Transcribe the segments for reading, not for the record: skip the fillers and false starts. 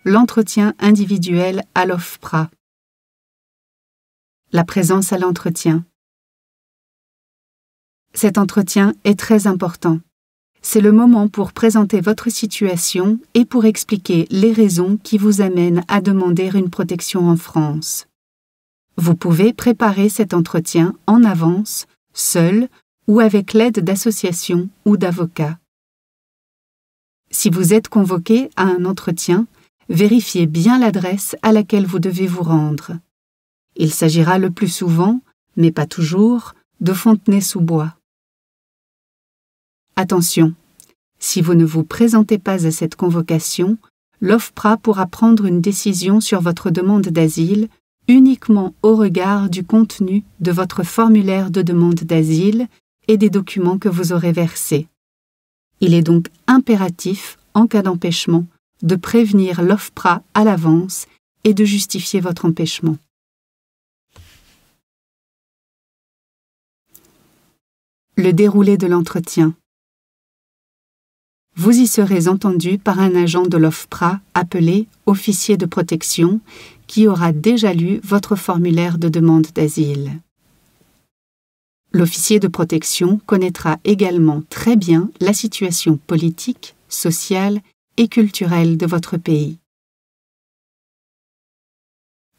L'entretien individuel à l'OFPRA. La présence à l'entretien. Cet entretien est très important. C'est le moment pour présenter votre situation et pour expliquer les raisons qui vous amènent à demander une protection en France. Vous pouvez préparer cet entretien en avance, seul ou avec l'aide d'associations ou d'avocats. Si vous êtes convoqué à un entretien, vérifiez bien l'adresse à laquelle vous devez vous rendre. Il s'agira le plus souvent, mais pas toujours, de Fontenay-sous-Bois. Attention, si vous ne vous présentez pas à cette convocation, l'OFPRA pourra prendre une décision sur votre demande d'asile uniquement au regard du contenu de votre formulaire de demande d'asile et des documents que vous aurez versés. Il est donc impératif, en cas d'empêchement, de prévenir l'OFPRA à l'avance et de justifier votre empêchement. Le déroulé de l'entretien. Vous y serez entendu par un agent de l'OFPRA appelé officier de protection qui aura déjà lu votre formulaire de demande d'asile. L'officier de protection connaîtra également très bien la situation politique, sociale et culturelle de votre pays.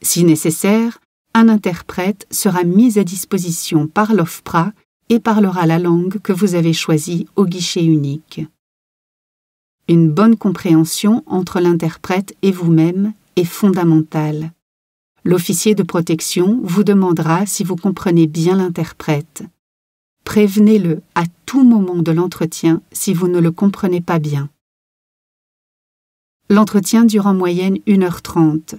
Si nécessaire, un interprète sera mis à disposition par l'OFPRA et parlera la langue que vous avez choisie au guichet unique. Une bonne compréhension entre l'interprète et vous-même est fondamentale. L'officier de protection vous demandera si vous comprenez bien l'interprète. Prévenez-le à tout moment de l'entretien si vous ne le comprenez pas bien. L'entretien dure en moyenne 1h30.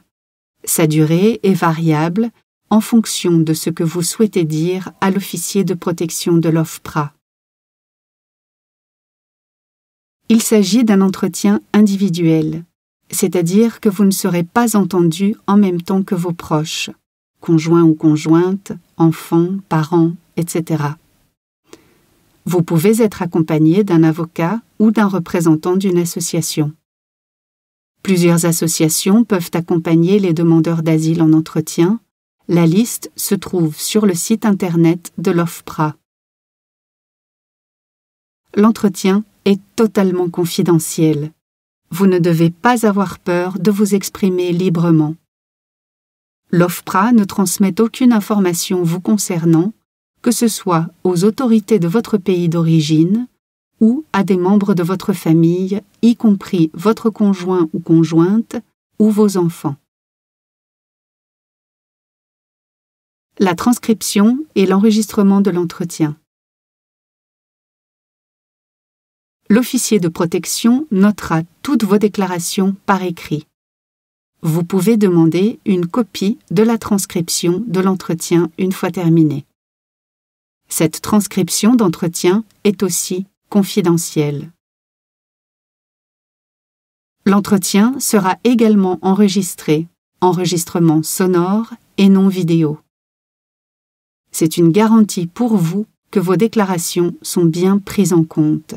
Sa durée est variable en fonction de ce que vous souhaitez dire à l'officier de protection de l'OFPRA. Il s'agit d'un entretien individuel, c'est-à-dire que vous ne serez pas entendu en même temps que vos proches, conjoints ou conjointes, enfants, parents, etc. Vous pouvez être accompagné d'un avocat ou d'un représentant d'une association. Plusieurs associations peuvent accompagner les demandeurs d'asile en entretien. La liste se trouve sur le site internet de l'OFPRA. L'entretien est totalement confidentiel. Vous ne devez pas avoir peur de vous exprimer librement. L'OFPRA ne transmet aucune information vous concernant, que ce soit aux autorités de votre pays d'origine ou à des membres de votre famille, y compris votre conjoint ou conjointe ou vos enfants. La transcription et l'enregistrement de l'entretien. L'officier de protection notera toutes vos déclarations par écrit. Vous pouvez demander une copie de la transcription de l'entretien une fois terminé. Cette transcription d'entretien est aussi confidentielle. L'entretien sera également enregistré, enregistrement sonore et non vidéo. C'est une garantie pour vous que vos déclarations sont bien prises en compte.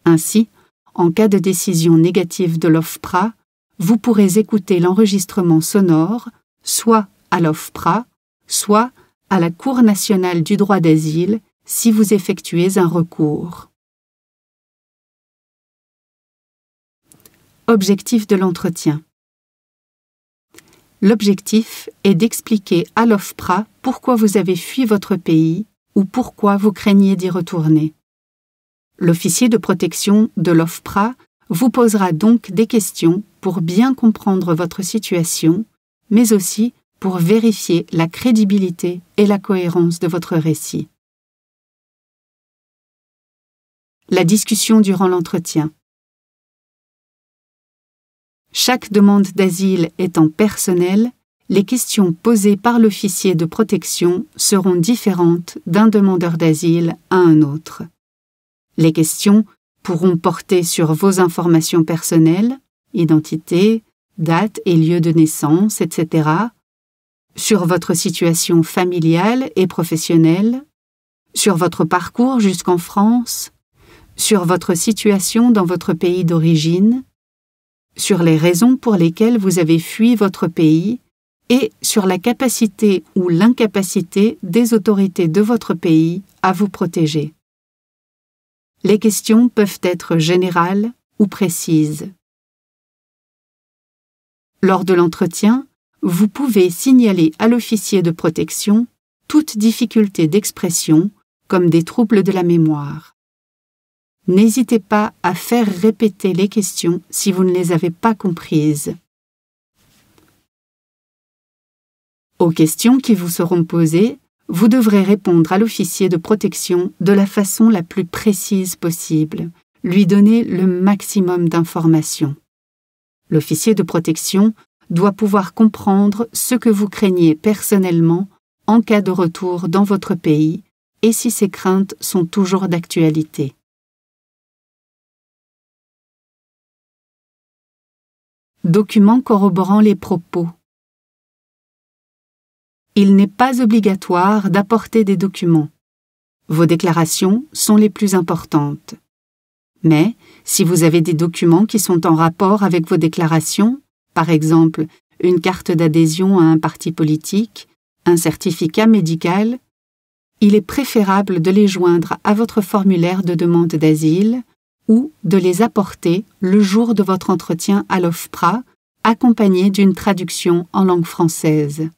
Ainsi, en cas de décision négative de l'OFPRA, vous pourrez écouter l'enregistrement sonore soit à l'OFPRA, soit à la Cour nationale du droit d'asile si vous effectuez un recours. Objectif de l'entretien. L'objectif est d'expliquer à l'OFPRA pourquoi vous avez fui votre pays ou pourquoi vous craignez d'y retourner. L'officier de protection de l'OFPRA vous posera donc des questions pour bien comprendre votre situation, mais aussi pour vérifier la crédibilité et la cohérence de votre récit. La discussion durant l'entretien. Chaque demande d'asile étant personnelle, les questions posées par l'officier de protection seront différentes d'un demandeur d'asile à un autre. Les questions pourront porter sur vos informations personnelles, identité, date et lieu de naissance, etc., sur votre situation familiale et professionnelle, sur votre parcours jusqu'en France, sur votre situation dans votre pays d'origine, sur les raisons pour lesquelles vous avez fui votre pays et sur la capacité ou l'incapacité des autorités de votre pays à vous protéger. Les questions peuvent être générales ou précises. Lors de l'entretien, vous pouvez signaler à l'officier de protection toute difficulté d'expression, comme des troubles de la mémoire. N'hésitez pas à faire répéter les questions si vous ne les avez pas comprises. Aux questions qui vous seront posées, vous devrez répondre à l'officier de protection de la façon la plus précise possible, lui donner le maximum d'informations. L'officier de protection doit pouvoir comprendre ce que vous craignez personnellement en cas de retour dans votre pays et si ces craintes sont toujours d'actualité. Documents corroborant les propos. Il n'est pas obligatoire d'apporter des documents. Vos déclarations sont les plus importantes. Mais, si vous avez des documents qui sont en rapport avec vos déclarations, par exemple une carte d'adhésion à un parti politique, un certificat médical, il est préférable de les joindre à votre formulaire de demande d'asile ou de les apporter le jour de votre entretien à l'OFPRA, accompagné d'une traduction en langue française.